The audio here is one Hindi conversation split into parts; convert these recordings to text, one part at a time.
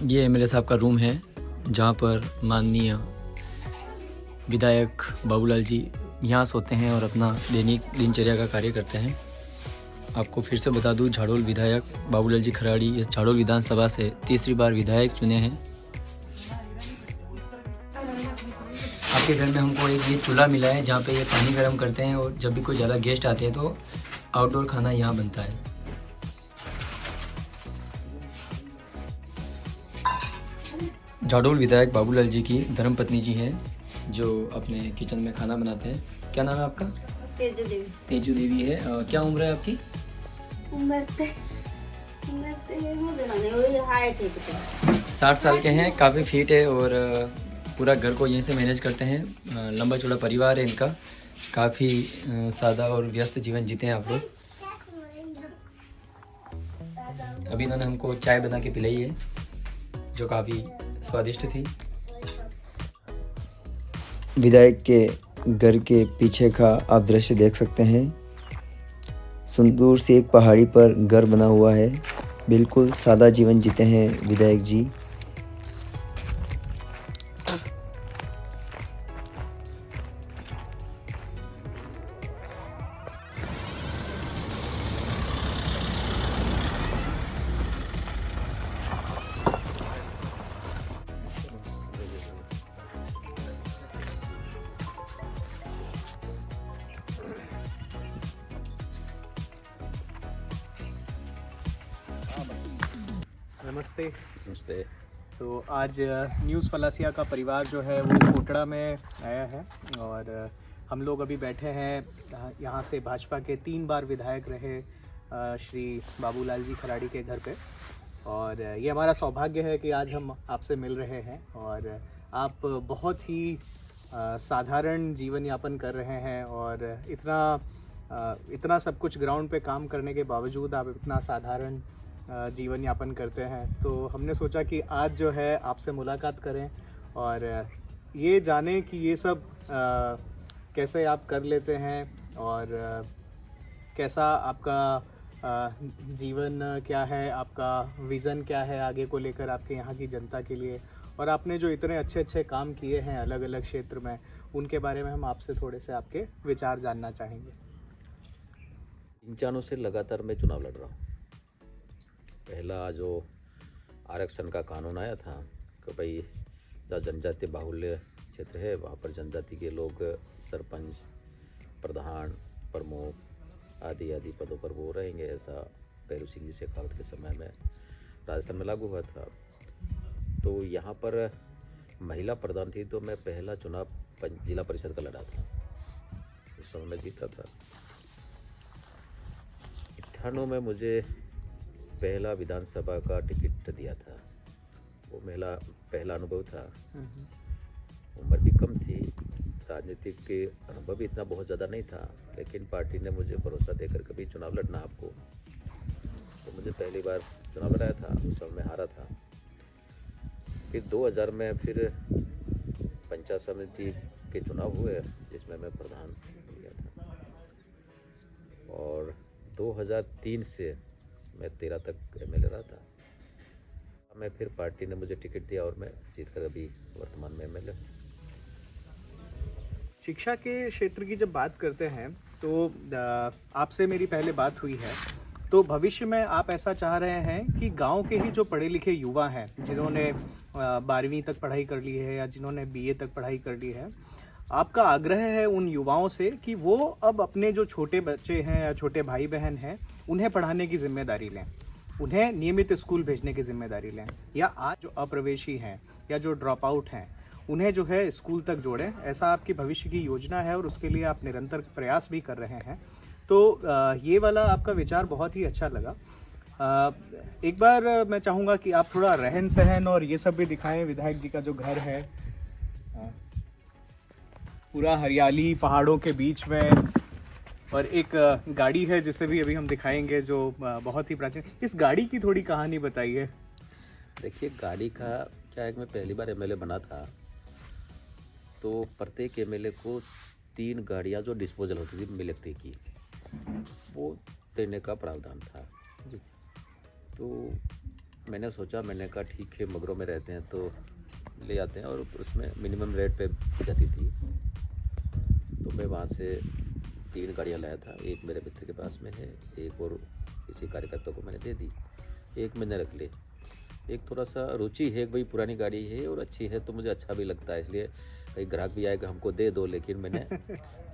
ये एमएलए साहब का रूम है जहाँ पर माननीय विधायक बाबूलाल जी यहाँ सोते हैं और अपना दैनिक दिनचर्या का कार्य करते हैं। आपको फिर से बता दूं, झाड़ोल विधायक बाबूलाल जी खराड़ी इस झाड़ोल विधानसभा से तीसरी बार विधायक चुने हैं। आपके घर में हमको एक ये चूल्हा मिला है जहाँ पे ये पानी गर्म करते हैं और जब भी कोई ज़्यादा गेस्ट आते हैं तो आउटडोर खाना यहाँ बनता है। झाड़ोल विधायक बाबूलाल जी की धर्मपत्नी जी हैं जो अपने किचन में खाना बनाते हैं। क्या नाम है आपका? तेजू देवी। तेजू देवी है। क्या उम्र है आपकी? उम्र से 60 साल के हैं। काफ़ी फिट है और पूरा घर को यहीं से मैनेज करते हैं। लंबा चौड़ा परिवार है इनका। काफ़ी सादा और व्यस्त जीवन जीते हैं आप लोग। अभी इन्होंने हमको चाय बना के पिलाई है जो काफ़ी स्वादिष्ट थी। विधायक के घर के पीछे का आप दृश्य देख सकते हैं। सुंदर सी एक पहाड़ी पर घर बना हुआ है। बिल्कुल सादा जीवन जीते हैं विधायक जी। नमस्ते। नमस्ते। तो आज न्यूज़ फलासिया का परिवार जो है वो कोटड़ा में आया है और हम लोग अभी बैठे हैं यहाँ से भाजपा के 3 बार विधायक रहे श्री बाबूलाल जी खराड़ी के घर पे। और ये हमारा सौभाग्य है कि आज हम आपसे मिल रहे हैं और आप बहुत ही साधारण जीवन यापन कर रहे हैं और इतना सब कुछ ग्राउंड पे काम करने के बावजूद आप इतना साधारण जीवन यापन करते हैं। तो हमने सोचा कि आज जो है आपसे मुलाकात करें और ये जानें कि ये सब कैसे आप कर लेते हैं और कैसा आपका जीवन क्या है, आपका विज़न क्या है आगे को लेकर आपके यहाँ की जनता के लिए, और आपने जो इतने अच्छे अच्छे काम किए हैं अलग अलग क्षेत्र में, उनके बारे में हम आपसे थोड़े से आपके विचार जानना चाहेंगे। 3 से लगातार मैं चुनाव लड़ रहा हूँ। पहला जो आरक्षण का कानून आया था कि भाई जहाँ जनजाति बाहुल्य क्षेत्र है वहाँ पर जनजाति के लोग सरपंच, प्रधान, प्रमुख आदि आदि पदों पर वो रहेंगे, ऐसा भैरू सिंह जी शेखावत के समय में राजस्थान में लागू हुआ था। तो यहाँ पर महिला प्रधान थी तो मैं पहला चुनाव जिला परिषद का लड़ा था, उस समय मैं जीता था। 98 में मुझे पहला विधानसभा का टिकट दिया था, वो मेरा पहला अनुभव था। उम्र भी कम थी, राजनीतिक के अनुभव भी इतना बहुत ज़्यादा नहीं था, लेकिन पार्टी ने मुझे भरोसा देकर कभी चुनाव लड़ना आपको, तो मुझे पहली बार चुनाव लड़ाया था, उस समय मैं हारा था। फिर 2000 में फिर पंचायत समिति के चुनाव हुए जिसमें मैं प्रधान बन गया था और 2003 से मैं 13 तक एमएलए रहा था। मैं फिर पार्टी ने मुझे टिकट दिया और मैं जीतकर अभी वर्तमान में एमएलए। शिक्षा के क्षेत्र की जब बात करते हैं तो आपसे मेरी पहले बात हुई है, तो भविष्य में आप ऐसा चाह रहे हैं कि गांव के ही जो पढ़े लिखे युवा हैं जिन्होंने 12वीं तक पढ़ाई कर ली है या जिन्होंने बीए तक पढ़ाई कर ली है, आपका आग्रह है उन युवाओं से कि वो अब अपने जो छोटे बच्चे हैं या छोटे भाई बहन हैं उन्हें पढ़ाने की जिम्मेदारी लें, उन्हें नियमित स्कूल भेजने की जिम्मेदारी लें, या आज जो अप्रवेशी हैं या जो ड्रॉप आउट हैं उन्हें जो है स्कूल तक जोड़ें। ऐसा आपकी भविष्य की योजना है और उसके लिए आप निरंतर प्रयास भी कर रहे हैं। तो ये वाला आपका विचार बहुत ही अच्छा लगा। एक बार मैं चाहूँगा कि आप थोड़ा रहन सहन और ये सब भी दिखाएं। विधायक जी का जो घर है पूरा हरियाली पहाड़ों के बीच में, और एक गाड़ी है जिसे भी अभी हम दिखाएंगे जो बहुत ही प्राचीन। इस गाड़ी की थोड़ी कहानी बताइए। देखिए, गाड़ी का क्या है कि मैं पहली बार एमएलए बना था तो प्रत्येक एमएलए को 3 गाड़ियाँ जो डिस्पोजल होती थी मिलिट्री की, वो देने का प्रावधान था। तो मैंने सोचा, मैंने कहा ठीक है, मगरों में रहते हैं तो ले आते हैं, और उसमें मिनिमम रेट पे जाती थी। तो मैं वहाँ से 3 गाड़ियाँ लाया था। एक मेरे मित्र के पास में है, एक और किसी कार्यकर्ता को मैंने दे दी, एक मैंने रख ली। एक थोड़ा सा रुचि है, भाई पुरानी गाड़ी है और अच्छी है तो मुझे अच्छा भी लगता है, इसलिए कई ग्राहक भी आएगा हमको दे दो, लेकिन मैंने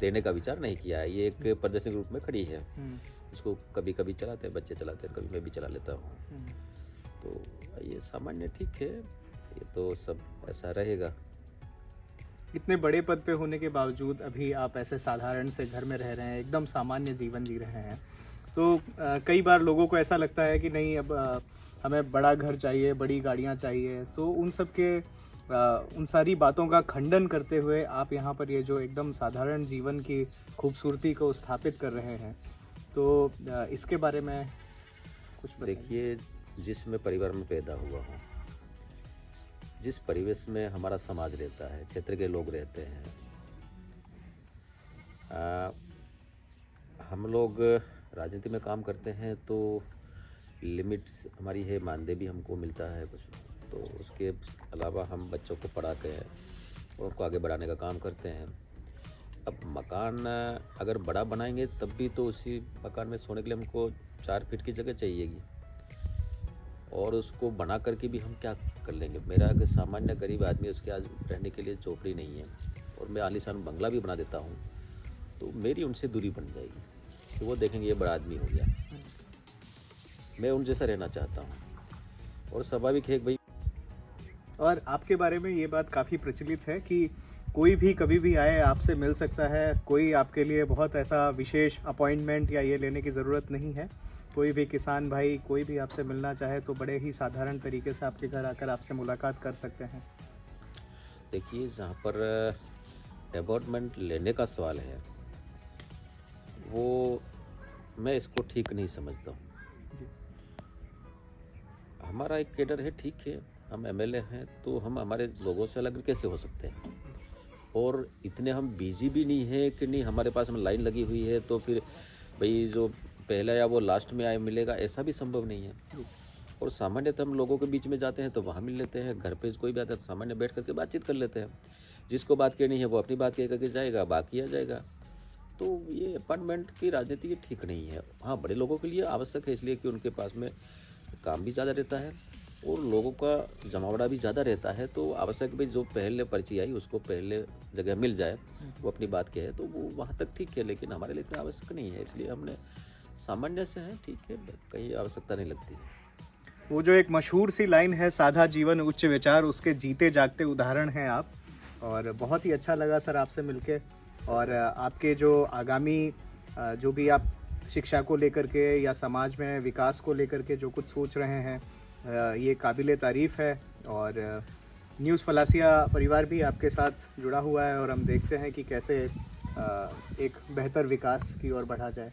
देने का विचार नहीं किया है। ये एक प्रदर्शनी के रूप में खड़ी है, इसको कभी कभी चलाते हैं, बच्चे चलाते हैं, कभी मैं भी चला लेता हूँ। तो ये सामान्य ठीक है, ये तो सब ऐसा रहेगा। इतने बड़े पद पे होने के बावजूद अभी आप ऐसे साधारण से घर में रह रहे हैं, एकदम सामान्य जीवन जी रहे हैं। तो कई बार लोगों को ऐसा लगता है कि नहीं, अब हमें बड़ा घर चाहिए, बड़ी गाड़ियाँ चाहिए। तो उन सब के उन सारी बातों का खंडन करते हुए आप यहाँ पर ये जो एकदम साधारण जीवन की खूबसूरती को स्थापित कर रहे हैं, तो इसके बारे में कुछ बताइए। देखिए, जिस मैं परिवार में पैदा हुआ हूँ, जिस परिवेश में हमारा समाज रहता है, क्षेत्र के लोग रहते हैं, हम लोग राजनीति में काम करते हैं तो लिमिट्स हमारी है, मानदेय भी हमको मिलता है कुछ, तो उसके अलावा हम बच्चों को पढ़ाते हैं और उनको आगे बढ़ाने का काम करते हैं। अब मकान अगर बड़ा बनाएंगे तब भी तो उसी मकान में सोने के लिए हमको 4 फीट की जगह चाहिएगी, और उसको बना करके भी हम क्या कर लेंगे। मेरा अगर सामान्य गरीब आदमी, उसके आज रहने के लिए झोपड़ी नहीं है, और मैं आलीशान बंगला भी बना देता हूँ, तो मेरी उनसे दूरी बन जाएगी, तो वो देखेंगे ये बड़ा आदमी हो गया। मैं उन जैसा रहना चाहता हूँ, और स्वाभाविक है भाई। और आपके बारे में ये बात काफ़ी प्रचलित है कि कोई भी कभी भी आए आपसे मिल सकता है, कोई आपके लिए बहुत ऐसा विशेष अपॉइंटमेंट या ये लेने की ज़रूरत नहीं है। कोई भी किसान भाई कोई भी आपसे मिलना चाहे तो बड़े ही साधारण तरीके से आपके घर आकर आपसे मुलाकात कर सकते हैं। देखिए, जहाँ पर अपॉइंटमेंट लेने का सवाल है, वो मैं इसको ठीक नहीं समझता हूँ। हमारा एक कैडर है, ठीक है, हम एमएलए हैं तो हम हमारे लोगों से अलग कैसे हो सकते हैं, और इतने हम बिजी भी नहीं है कि नहीं हमारे पास में लाइन लगी हुई है तो फिर भाई जो पहला या वो लास्ट में आए मिलेगा, ऐसा भी संभव नहीं है। और सामान्यतः हम लोगों के बीच में जाते हैं तो वहाँ मिल लेते हैं, घर पे कोई भी आता है तो सामान्य बैठ करके बातचीत कर लेते हैं। जिसको बात कहनी है वो अपनी बात कह करके जाएगा, बाकी आ जाएगा। तो ये अपॉइंटमेंट की राजनीति ये ठीक नहीं है। हाँ, बड़े लोगों के लिए आवश्यक है, इसलिए कि उनके पास में काम भी ज़्यादा रहता है और लोगों का जमावड़ा भी ज़्यादा रहता है, तो आवश्यक भी जो पहले पर्ची आई उसको पहले जगह मिल जाए, वो अपनी बात कहे, तो वो वहाँ तक ठीक है। लेकिन हमारे लिए इतना आवश्यक नहीं है, इसलिए हमने सामान्य से हैं, ठीक है, कहीं आवश्यकता नहीं लगती है। वो जो एक मशहूर सी लाइन है, सादा जीवन उच्च विचार, उसके जीते जागते उदाहरण हैं आप। और बहुत ही अच्छा लगा सर आपसे मिलके, और आपके जो आगामी जो भी आप शिक्षा को लेकर के या समाज में विकास को लेकर के जो कुछ सोच रहे हैं, ये काबिले तारीफ़ है। और न्यूज़ फलासिया परिवार भी आपके साथ जुड़ा हुआ है, और हम देखते हैं कि कैसे एक बेहतर विकास की ओर बढ़ा जाए।